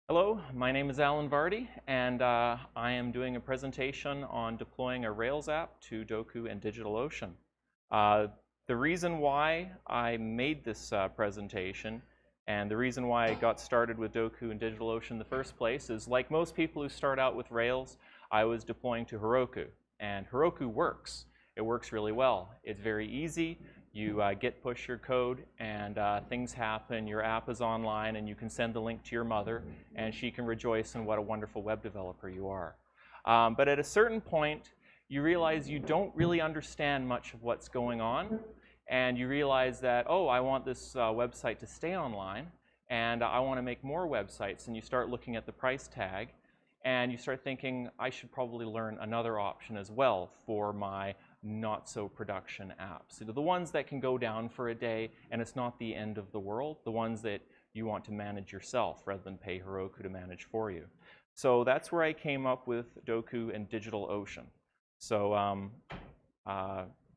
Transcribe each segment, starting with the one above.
Hello, my name is Alan Vardy, and I am doing a presentation on deploying a Rails app to Dokku and DigitalOcean. The reason why I made this presentation and the reason why I got started with Dokku and DigitalOcean in the first place is, like most people who start out with Rails, I was deploying to Heroku. And Heroku works. It works really well. It's very easy. You git push your code, and things happen. Your app is online, and you can send the link to your mother, and she can rejoice in what a wonderful web developer you are. But at a certain point, you realize you don't really understand much of what's going on, and you realize that, oh, I want this website to stay online, and I want to make more websites, and you start looking at the price tag, and you start thinking, I should probably learn another option as well for my not-so-production apps. So the ones that can go down for a day, and it's not the end of the world, the ones that you want to manage yourself rather than pay Heroku to manage for you. So that's where I came up with Dokku and DigitalOcean. So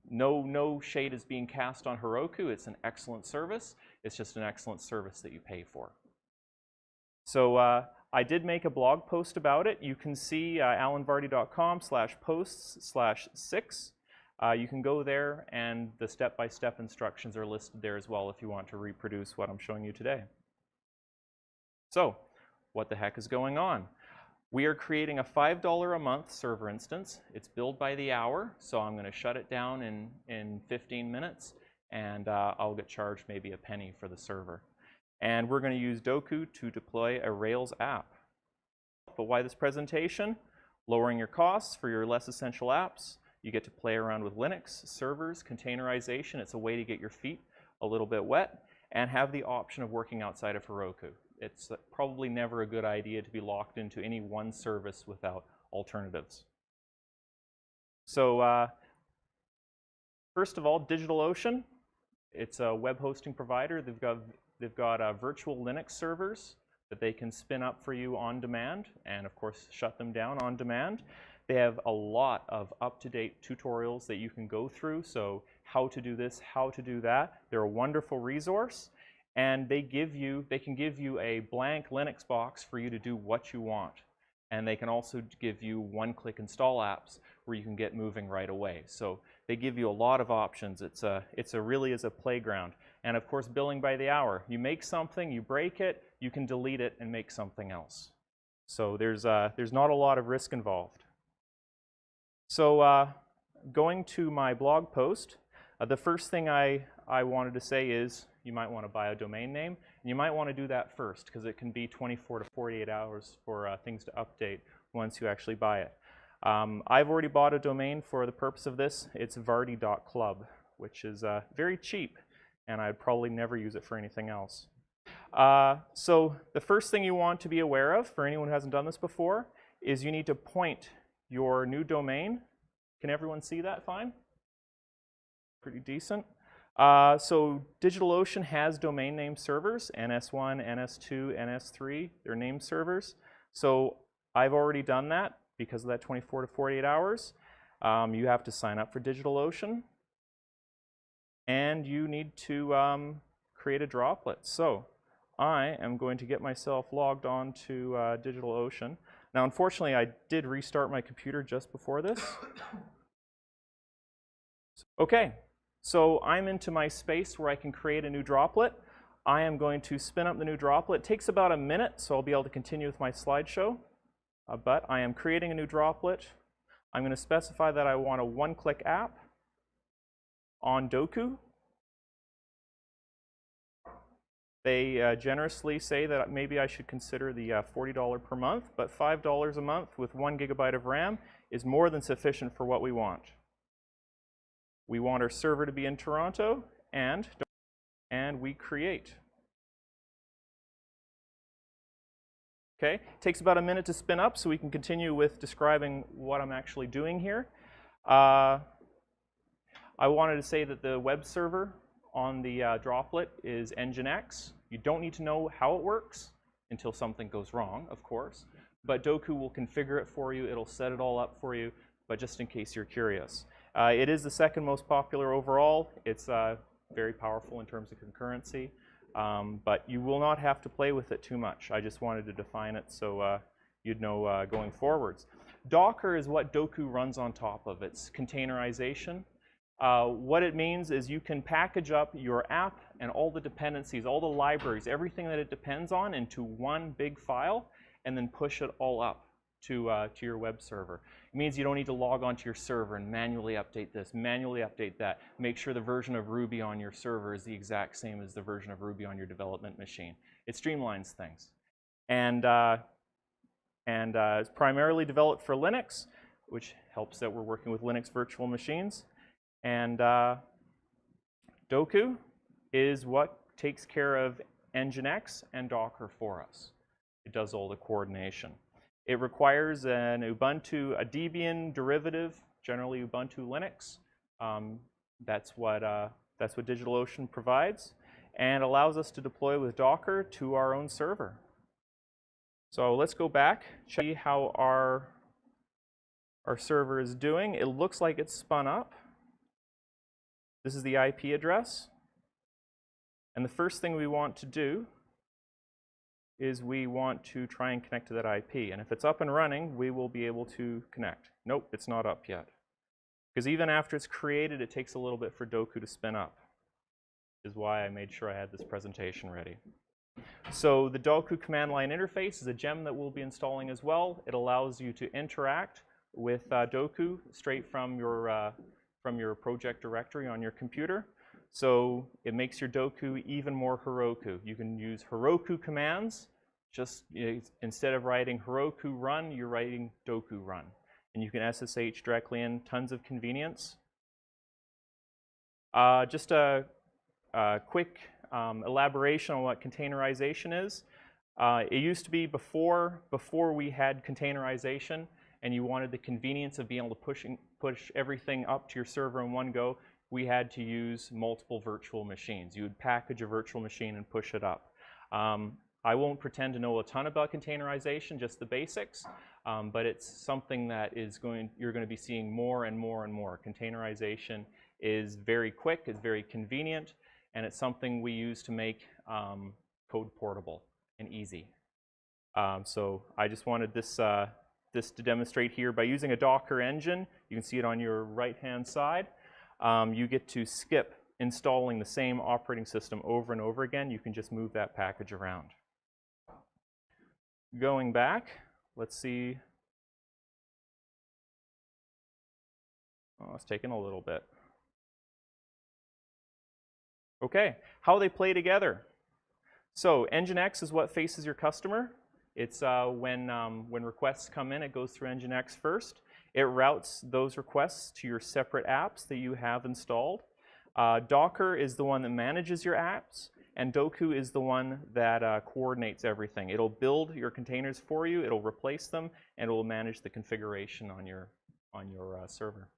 no shade is being cast on Heroku. It's an excellent service. It's just an excellent service that you pay for. So I did make a blog post about it. You can see alanvardy.com/posts/6. You can go there, and the step-by-step instructions are listed there as well if you want to reproduce what I'm showing you today. So, what the heck is going on? We are creating a $5 a month server instance. It's billed by the hour, so I'm going to shut it down in 15 minutes, and I'll get charged maybe a penny for the server. And we're going to use Dokku to deploy a Rails app. But why this presentation? Lowering your costs for your less essential apps. You get to play around with Linux, servers, containerization. It's a way to get your feet a little bit wet and have the option of working outside of Heroku. It's probably never a good idea to be locked into any one service without alternatives. So first of all, DigitalOcean. It's a web hosting provider. They've got virtual Linux servers that they can spin up for you on demand and, of course, shut them down on demand. They have a lot of up-to-date tutorials that you can go through, so how to do this, how to do that. They're a wonderful resource, and they can give you a blank Linux box for you to do what you want. And they can also give you one-click install apps where you can get moving right away. So they give you a lot of options. It's really is a playground. And of course, billing by the hour. You make something, you break it, you can delete it and make something else. So there's not a lot of risk involved. So going to my blog post, the first thing I wanted to say is you might want to buy a domain name. And you might want to do that first because it can be 24 to 48 hours for things to update once you actually buy it. I've already bought a domain for the purpose of this. It's vardy.club, which is very cheap, and I'd probably never use it for anything else. So the first thing you want to be aware of, for anyone who hasn't done this before, is you need to point your new domain. Can everyone see that fine? Pretty decent. So DigitalOcean has domain name servers, NS1, NS2, NS3. They're name servers. So I've already done that because of that 24 to 48 hours. You have to sign up for DigitalOcean, and you need to create a droplet. So I am going to get myself logged on to DigitalOcean. Now, unfortunately, I did restart my computer just before this. Okay, so I'm into my space where I can create a new droplet. I am going to spin up the new droplet. It takes about a minute, so I'll be able to continue with my slideshow. But I am creating a new droplet. I'm going to specify that I want a one-click app on Dokku. They generously say that maybe I should consider the $40 per month, but $5 a month with 1 GB of RAM is more than sufficient for what we want. We want our server to be in Toronto, and we create. Okay, it takes about a minute to spin up, so we can continue with describing what I'm actually doing here. I wanted to say that the web server on the droplet is Nginx. You don't need to know how it works until something goes wrong, of course. But Dokku will configure it for you. It'll set it all up for you, but just in case you're curious. It is the second most popular overall. It's very powerful in terms of concurrency. but you will not have to play with it too much. I just wanted to define it so you'd know going forwards. Docker is what Dokku runs on top of. It's containerization. What it means is you can package up your app and all the dependencies, all the libraries, everything that it depends on into one big file, and then push it all up to your web server. It means you don't need to log onto your server and manually update this, manually update that, make sure the version of Ruby on your server is the exact same as the version of Ruby on your development machine. It streamlines things. And it's primarily developed for Linux, which helps that we're working with Linux virtual machines. And Dokku is what takes care of Nginx and Docker for us. It does all the coordination. It requires an Ubuntu, a Debian derivative, generally Ubuntu Linux. That's what DigitalOcean provides, and allows us to deploy with Docker to our own server. So let's go back, see how our server is doing. It looks like it's spun up. This is the IP address. And the first thing we want to do is we want to try and connect to that IP. And if it's up and running, we will be able to connect. Nope, it's not up yet. Because even after it's created, it takes a little bit for Dokku to spin up, which is why I made sure I had this presentation ready. So the Dokku command line interface is a gem that we'll be installing as well. It allows you to interact with Dokku straight from your project directory on your computer. So it makes your Dokku even more Heroku. You can use Heroku commands. Just instead of writing Heroku run, you're writing Dokku run. And you can SSH directly in, tons of convenience. Just a quick elaboration on what containerization is. It used to be before we had containerization and you wanted the convenience of being able to push everything up to your server in one go, we had to use multiple virtual machines. You would package a virtual machine and push it up. I won't pretend to know a ton about containerization, just the basics, but it's something that you're going to be seeing more and more and more. Containerization is very quick, it's very convenient, and it's something we use to make code portable and easy. So I just wanted this to demonstrate here by using a Docker engine. You can see it on your right-hand side. You get to skip installing the same operating system over and over again. You can just move that package around. Going back, let's see. Oh, it's taking a little bit. Okay, how they play together. So Nginx is what faces your customer. It's when requests come in, it goes through Nginx first. It routes those requests to your separate apps that you have installed. Docker is the one that manages your apps, and Dokku is the one that coordinates everything. It'll build your containers for you, it'll replace them, and it will manage the configuration on your server.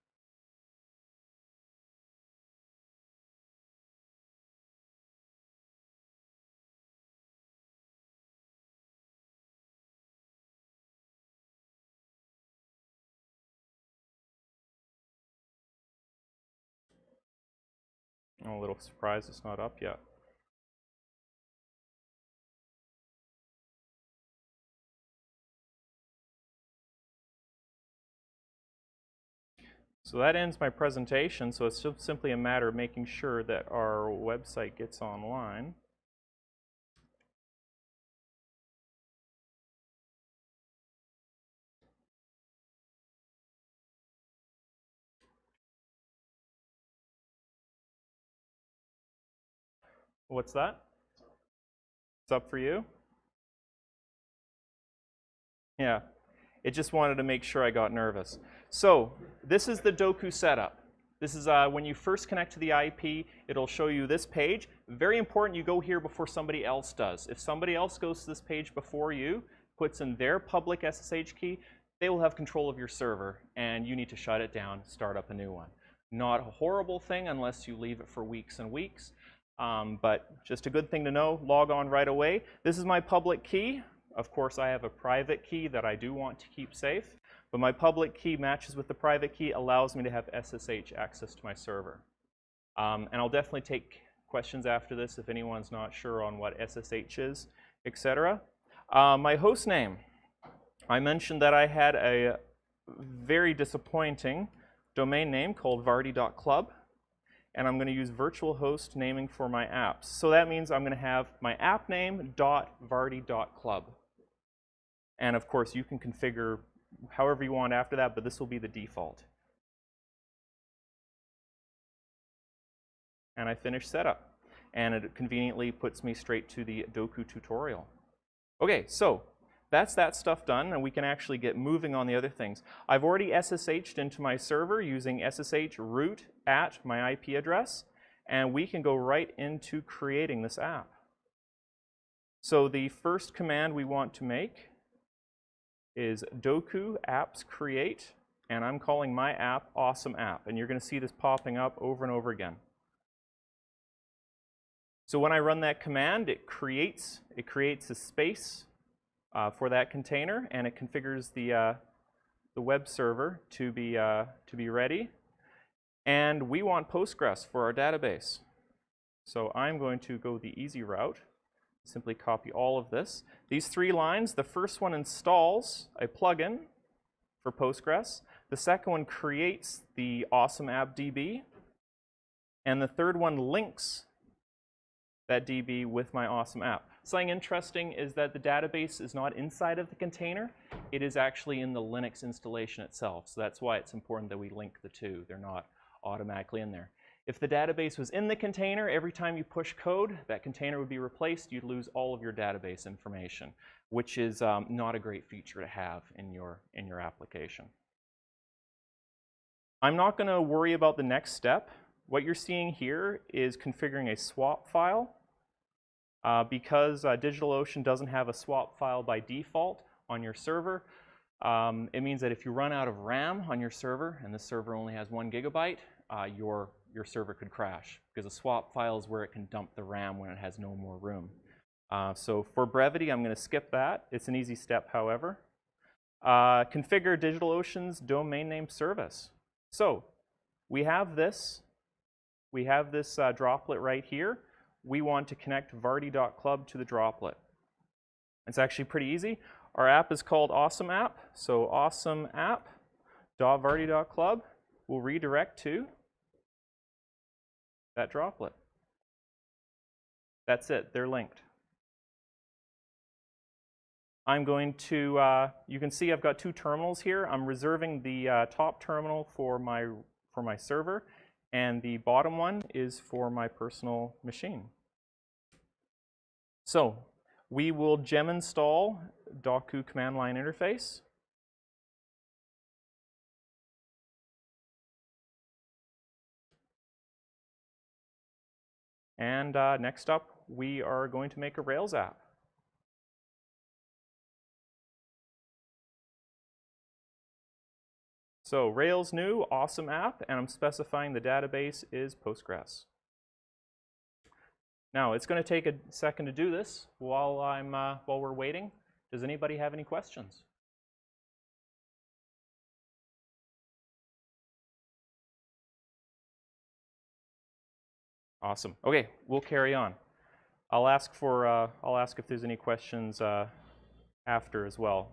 I'm a little surprised it's not up yet. So that ends my presentation, so it's just simply a matter of making sure that our website gets online. What's that? It's up for you? Yeah. It just wanted to make sure I got nervous. So this is the Dokku setup. This is when you first connect to the IP, it'll show you this page. Very important you go here before somebody else does. If somebody else goes to this page before you, puts in their public SSH key, they will have control of your server, and you need to shut it down, start up a new one. Not a horrible thing unless you leave it for weeks and weeks. But just a good thing to know, log on right away. This is my public key. Of course, I have a private key that I do want to keep safe, but my public key matches with the private key, allows me to have SSH access to my server. And I'll definitely take questions after this if anyone's not sure on what SSH is, etc. My host name. I mentioned that I had a very disappointing domain name called Vardy.club, and I'm going to use virtual host naming for my apps. So that means I'm going to have my app name .vardy.club. And of course, you can configure however you want after that, but this will be the default. And I finish setup. And it conveniently puts me straight to the Dokku tutorial. Okay, so that's that stuff done, and we can actually get moving on the other things. I've already SSH'd into my server using SSH root at my IP address, and we can go right into creating this app. So the first command we want to make is Dokku apps create, and I'm calling my app awesome app, and you're going to see this popping up over and over again. So when I run that command, it creates a space for that container, and it configures the web server to be ready. And we want Postgres for our database. So I'm going to go the easy route. Simply copy all of this. These 3 lines, the first one installs a plugin for Postgres. The second one creates the awesome app DB. And the third one links that DB with my awesome app. Something interesting is that the database is not inside of the container. It is actually in the Linux installation itself. So that's why it's important that we link the two. They're not automatically in there. If the database was in the container, every time you push code, that container would be replaced. You'd lose all of your database information, which is not a great feature to have in your application. I'm not going to worry about the next step. What you're seeing here is configuring a swap file. Because DigitalOcean doesn't have a swap file by default on your server, it means that if you run out of RAM on your server, and the server only has 1 GB, your server could crash, because a swap file is where it can dump the RAM when it has no more room. So for brevity, I'm going to skip that. It's an easy step, however. Configure DigitalOcean's domain name service. So we have this droplet right here. We want to connect Vardy.club to the droplet. It's actually pretty easy. Our app is called Awesome App, so Awesome App.Vardy.club will redirect to that droplet. That's it, they're linked. I'm going to, you can see I've got 2 terminals here. I'm reserving the top terminal for my server, and the bottom one is for my personal machine. So we will gem install Dokku command line interface. And next up, we are going to make a Rails app. So Rails new, awesome app, and I'm specifying the database is Postgres. Now, it's going to take a second to do this while we're waiting. Does anybody have any questions? Awesome. Okay, we'll carry on. I'll ask if there's any questions after as well.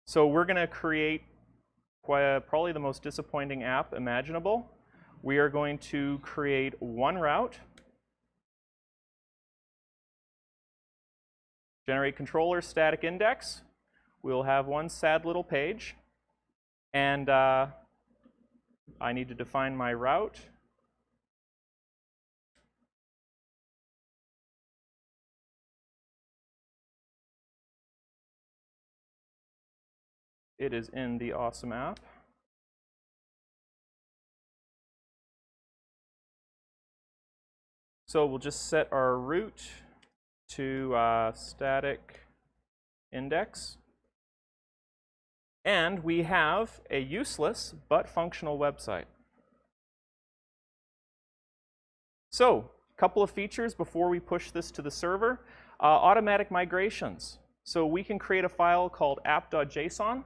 So we're going to create probably the most disappointing app imaginable. We are going to create one route, generate controller static index. We'll have one sad little page, and I need to define my route. It is in the awesome app. So we'll just set our route to static index. And we have a useless but functional website. So a couple of features before we push this to the server. Automatic migrations. So we can create a file called app.json.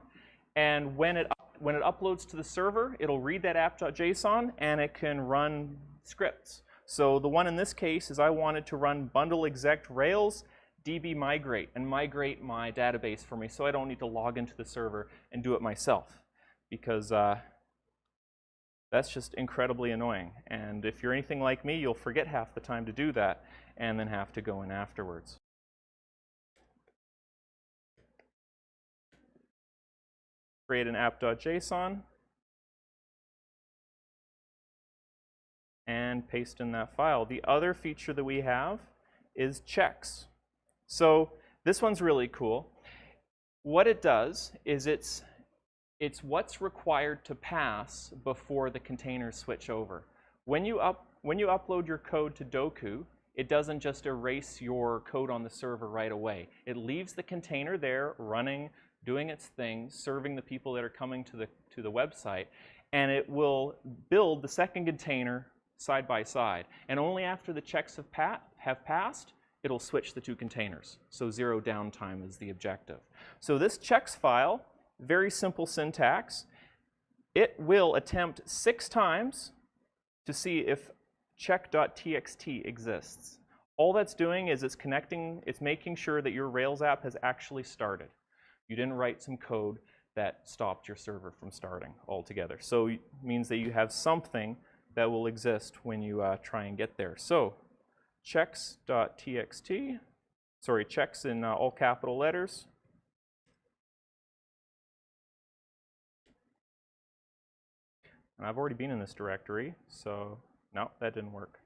And when it uploads to the server, it'll read that app.json, and it can run scripts. So the one in this case is I wanted to run bundle exec rails db migrate and migrate my database for me so I don't need to log into the server and do it myself, because that's just incredibly annoying. And if you're anything like me, you'll forget half the time to do that and then have to go in afterwards. Create an app.json and paste in that file. The other feature that we have is checks. So this one's really cool. What it does is it's what's required to pass before the containers switch over. When you upload your code to Dokku, it doesn't just erase your code on the server right away. It leaves the container there running, doing its thing, serving the people that are coming to the website, and it will build the second container side by side. And only after the checks have passed, it'll switch the two containers. So 0 downtime is the objective. So this checks file, very simple syntax. It will attempt 6 times to see if check.txt exists. All that's doing is it's making sure that your Rails app has actually started. You didn't write some code that stopped your server from starting altogether. So it means that you have something that will exist when you try and get there. So checks.txt, sorry, checks in all capital letters. And I've already been in this directory, so no, that didn't work.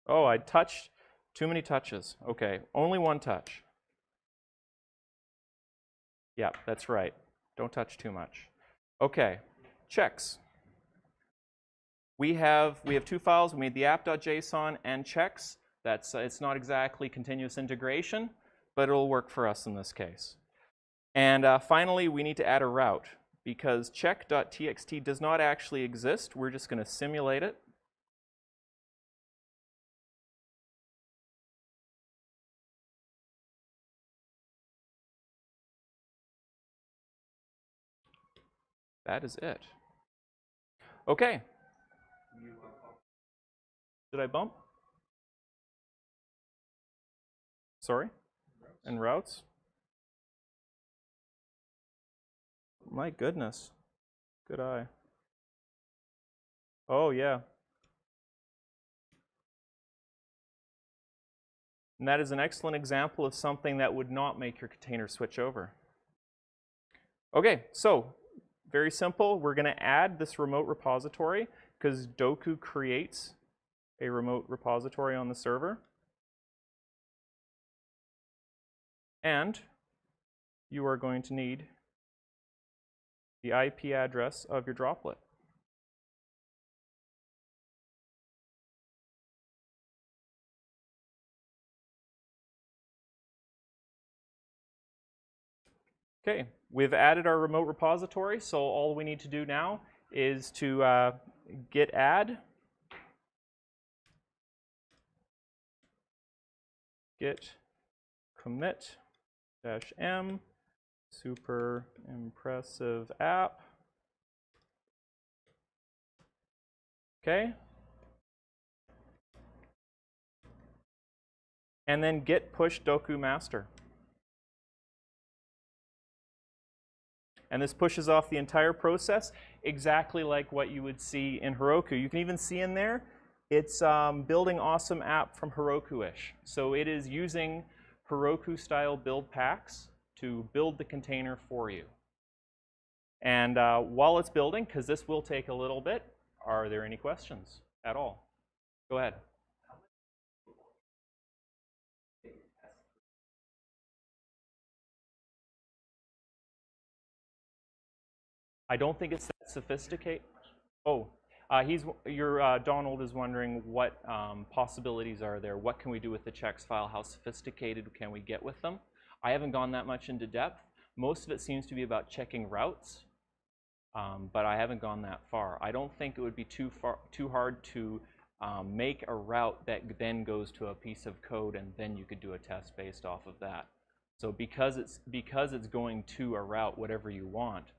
Oh, I touched too many touches. Okay, only one touch. Yeah, that's right. Don't touch too much. Okay, checks. We have 2 files. We made the app.json and checks. It's not exactly continuous integration, but it'll work for us in this case. And finally, we need to add a route, because check.txt does not actually exist. We're just going to simulate it. That is it. Okay. Did I bump? Sorry? And routes? My goodness. Good eye. Oh, yeah. And that is an excellent example of something that would not make your container switch over. Okay, so very simple. We're going to add this remote repository because Dokku creates a remote repository on the server. And you are going to need the IP address of your droplet. Okay, we've added our remote repository, so all we need to do now is to git add, git commit -m, super impressive app. Okay. And then git push Dokku master. And this pushes off the entire process exactly like what you would see in Heroku. You can even see in there, it's building awesome app from Heroku-ish. So it is using Heroku-style build packs to build the container for you. And while it's building, because this will take a little bit, are there any questions at all? Go ahead. I don't think it's that sophisticated. Oh, Donald is wondering what possibilities are there. What can we do with the checks file? How sophisticated can we get with them? I haven't gone that much into depth. Most of it seems to be about checking routes, but I haven't gone that far. I don't think it would be too hard to make a route that then goes to a piece of code, and then you could do a test based off of that. So because it's going to a route, whatever you want,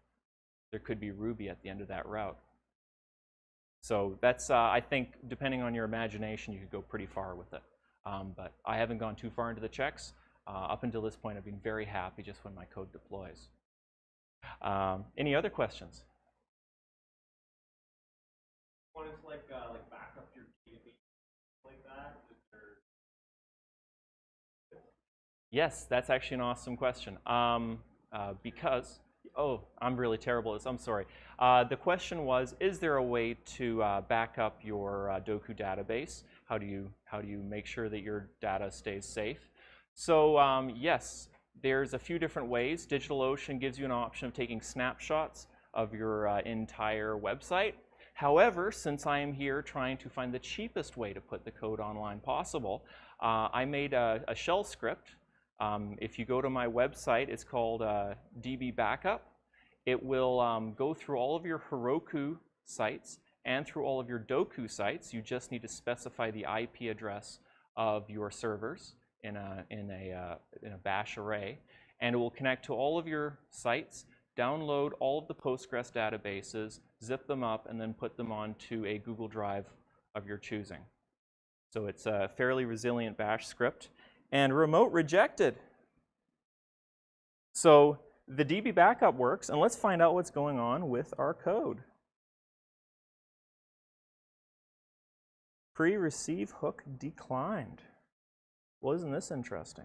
there could be Ruby at the end of that route. So that's, I think, depending on your imagination, you could go pretty far with it. But I haven't gone too far into the checks. Up until this point, I've been very happy just when my code deploys. Any other questions? What is like back up your database like that? Yes, that's actually an awesome question. Because, oh, I'm really terrible at this. I'm sorry. The question was, is there a way to back up your Dokku database? How do you make sure that your data stays safe? So yes, there's a few different ways. DigitalOcean gives you an option of taking snapshots of your entire website. However, since I am here trying to find the cheapest way to put the code online possible, I made a shell script. If you go to my website, it's called DB Backup. It will go through all of your Heroku sites and through all of your Dokku sites. You just need to specify the IP address of your servers in a bash array, and it will connect to all of your sites, download all of the Postgres databases, zip them up, and then put them onto a Google Drive of your choosing. So it's a fairly resilient bash script. And remote rejected. So the DB backup works, and let's find out what's going on with our code. Pre-receive hook declined. Well, isn't this interesting?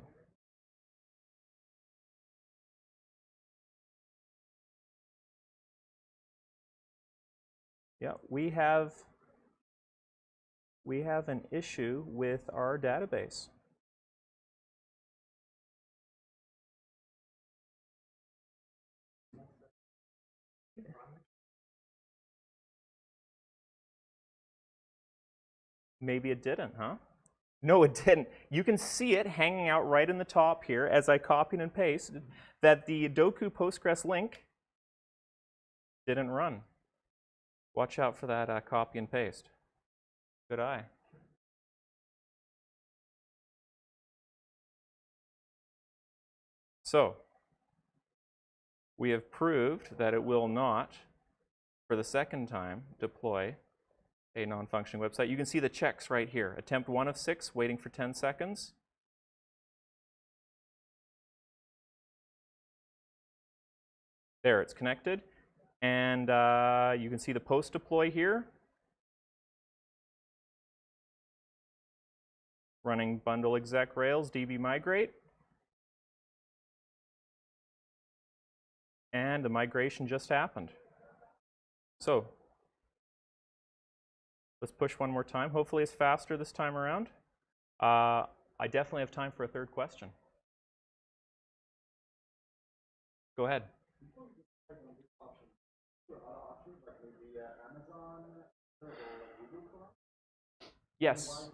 Yeah, we have an issue with our database. Maybe it didn't, huh? No, it didn't. You can see it hanging out right in the top here as I copied and pasted that the Dokku Postgres link didn't run. Watch out for that copy and paste. Good eye. So we have proved that it will not, for the second time, deploy a non-functioning website. You can see the checks right here. Attempt 1 of 6, waiting for 10 seconds. There, it's connected. And you can see the post deploy here. Running bundle exec rails, db migrate. And the migration just happened. So let's push one more time. Hopefully it's faster this time around. I definitely have time for a third question. Go ahead. Yes.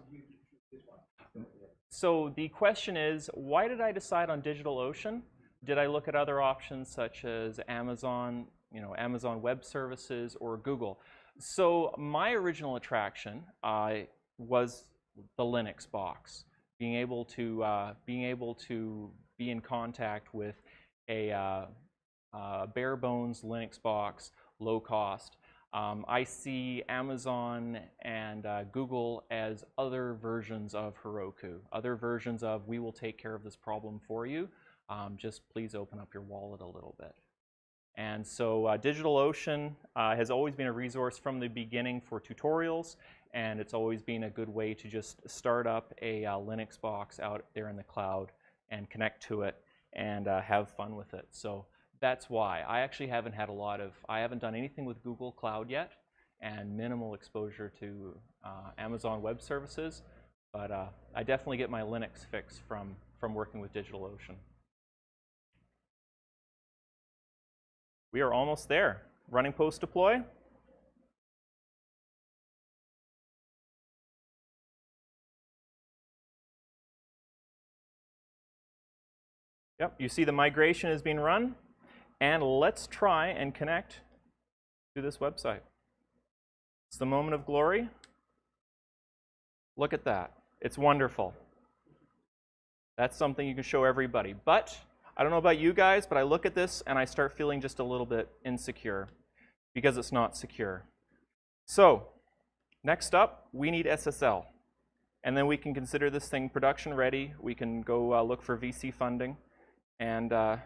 So the question is, why did I decide on DigitalOcean? Did I look at other options such as Amazon, Amazon Web Services or Google? So my original attraction was the Linux box, being able to be in contact with a bare bones Linux box, low cost. I see Amazon and Google as other versions of Heroku, other versions of we will take care of this problem for you. Just please open up your wallet a little bit. And so DigitalOcean has always been a resource from the beginning for tutorials, and it's always been a good way to just start up a Linux box out there in the cloud and connect to it and have fun with it. So that's why. I actually haven't done anything with Google Cloud yet, and minimal exposure to Amazon Web Services, but I definitely get my Linux fix from working with DigitalOcean. We are almost there. Running post deploy. Yep, you see the migration is being run. And let's try and connect to this website. It's the moment of glory. Look at that. It's wonderful. That's something you can show everybody. But I don't know about you guys, but I look at this and I start feeling just a little bit insecure because it's not secure. So Next up, we need SSL. And then we can consider this thing production ready. We can go look for VC funding. And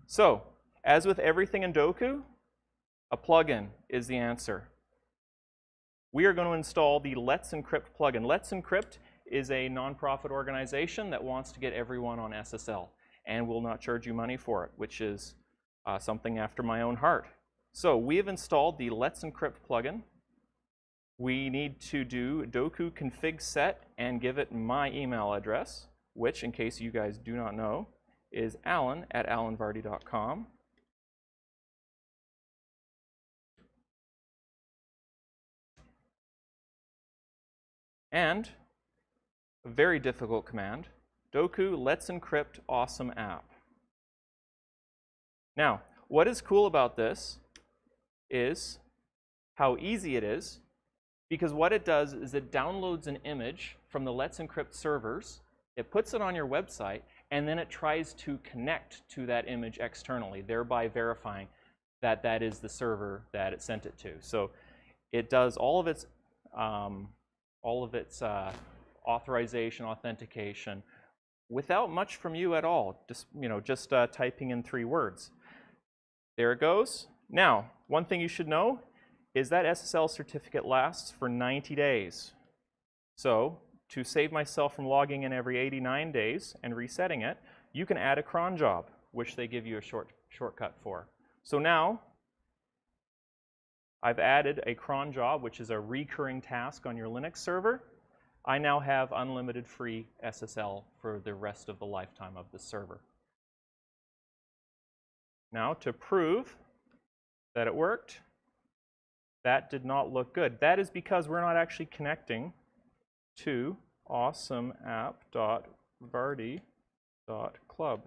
so, as with everything in Dokku, a plugin is the answer. We are going to install the Let's Encrypt plugin. Let's Encrypt is a nonprofit organization that wants to get everyone on SSL and will not charge you money for it, which is something after my own heart. So we have installed the Let's Encrypt plugin. We need to do Dokku config set and give it my email address, which, in case you guys do not know, is alan@alanvardy.com. And a very difficult command, Dokku Let's Encrypt Awesome App. Now, what is cool about this is how easy it is, because what it does is it downloads an image from the Let's Encrypt servers, it puts it on your website, and then it tries to connect to that image externally, thereby verifying that that is the server that it sent it to. So it does all of its authorization, authentication, without much from you at all. Just typing in 3 words. There it goes. Now, one thing you should know is that SSL certificate lasts for 90 days. So, to save myself from logging in every 89 days and resetting it, you can add a cron job, which they give you a shortcut for. So now, I've added a cron job, which is a recurring task on your Linux server. I now have unlimited free SSL for the rest of the lifetime of the server. Now, to prove that it worked, that did not look good. That is because we're not actually connecting to awesomeapp.vardy.club.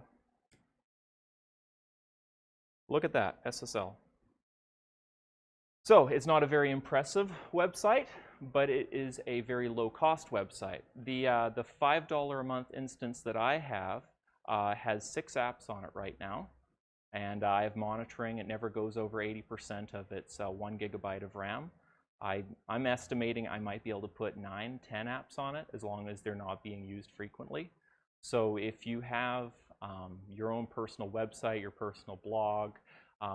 Look at that, SSL. So it's not a very impressive website, but it is a very low-cost website. The $5 a month instance that I have has 6 apps on it right now, and I have monitoring. It never goes over 80% of its 1 gigabyte of RAM. I'm estimating I might be able to put 9, 10 apps on it as long as they're not being used frequently. So if you have your own personal website, your personal blog,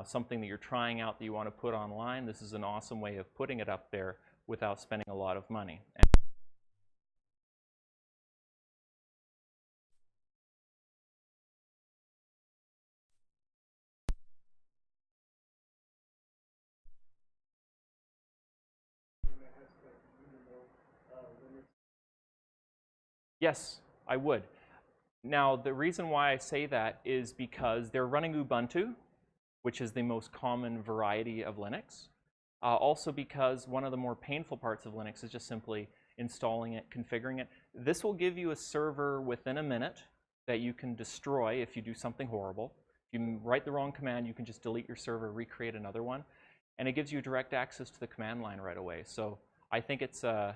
something that you're trying out that you want to put online, this is an awesome way of putting it up there without spending a lot of money. Yes, I would. Now, the reason why I say that is because they're running Ubuntu, which is the most common variety of Linux. Also because one of the more painful parts of Linux is just simply installing it, configuring it. This will give you a server within a minute that you can destroy if you do something horrible. If you write the wrong command, you can just delete your server, recreate another one. And it gives you direct access to the command line right away. So I think it's an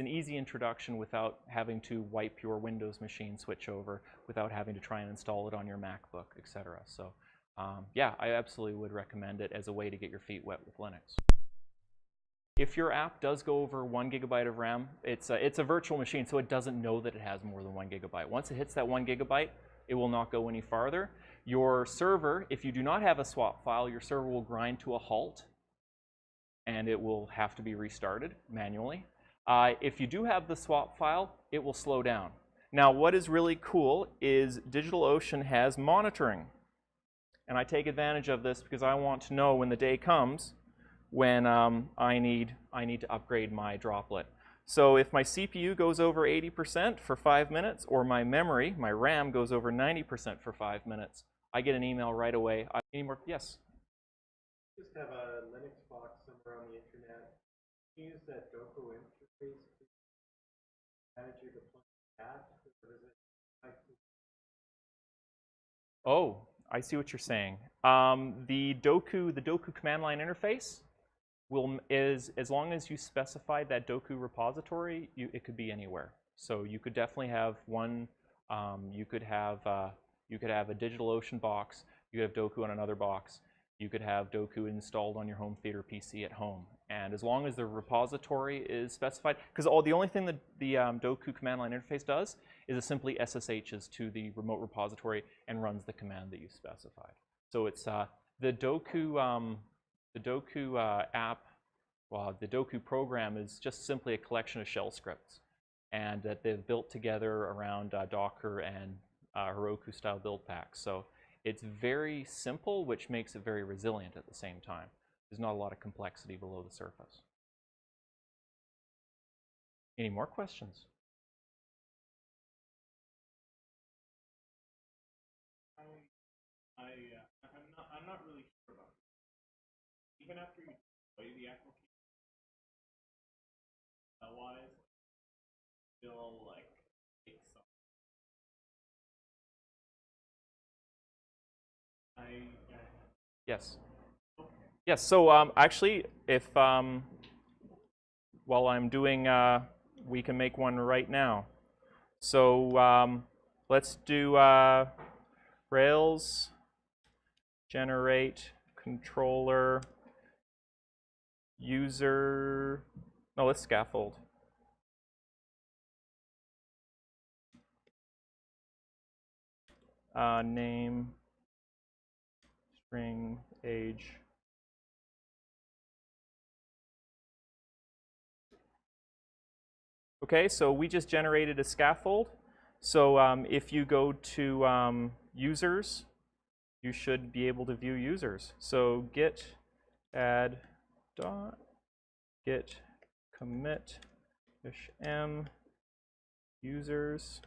easy introduction without having to wipe your Windows machine, switch over, without having to try and install it on your MacBook, etc. So yeah, I absolutely would recommend it as a way to get your feet wet with Linux. If your app does go over 1 gigabyte of RAM, it's a virtual machine, so it doesn't know that it has more than 1 gigabyte. Once it hits that 1 gigabyte, it will not go any farther. Your server, if you do not have a swap file, your server will grind to a halt, and it will have to be restarted manually. If you do have the swap file, it will slow down. Now, what is really cool is DigitalOcean has monitoring. And I take advantage of this because I want to know when the day comes when I need to upgrade my droplet. So if my CPU goes over 80% for 5 minutes, or my memory, my RAM, goes over 90% for 5 minutes, I get an email right away. Any more? Yes? Just have a Linux box somewhere on the internet. Use that Dokku interface to manage your deployment apps, or is it Oh, I see what you're saying. The Dokku command line interface is, as long as you specify that Dokku repository, it could be anywhere. So you could definitely have one. You could have a DigitalOcean box. You could have Dokku on another box. You could have Dokku installed on your home theater PC at home. And as long as the repository is specified, because the only thing that the Dokku command line interface does is it simply SSHs to the remote repository and runs the command that you specified. So it's the Dokku app. Well, the Dokku program is just simply a collection of shell scripts, and that they've built together around Docker and Heroku-style build packs. So it's very simple, which makes it very resilient at the same time. There's not a lot of complexity below the surface. Any more questions? I'm not really sure about it. Even after you deploy the application, otherwise, still like takes some. Yes. Okay. Yes. So actually, if while I'm doing, we can make one right now. So let's do Rails generate controller user. No, let's scaffold. Name, string, age. Okay, so we just generated a scaffold. So if you go to users, you should be able to view users. So git add dot git commit -m users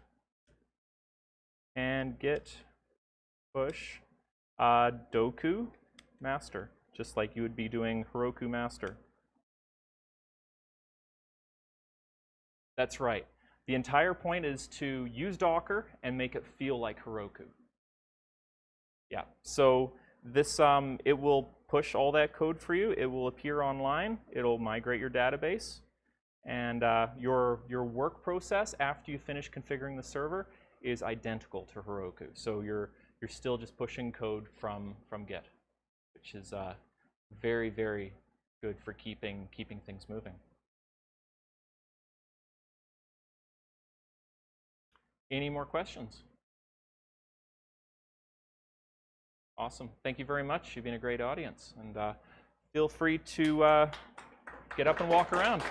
and git push Dokku master, just like you would be doing Heroku master. That's right. The entire point is to use Docker and make it feel like Heroku. Yeah, so this, it will push all that code for you. It will appear online. It'll migrate your database. And your work process after you finish configuring the server is identical to Heroku. So you're still just pushing code from Git, which is very, very good for keeping things moving. Any more questions? Awesome. Thank you very much. You've been a great audience. And feel free to get up and walk around.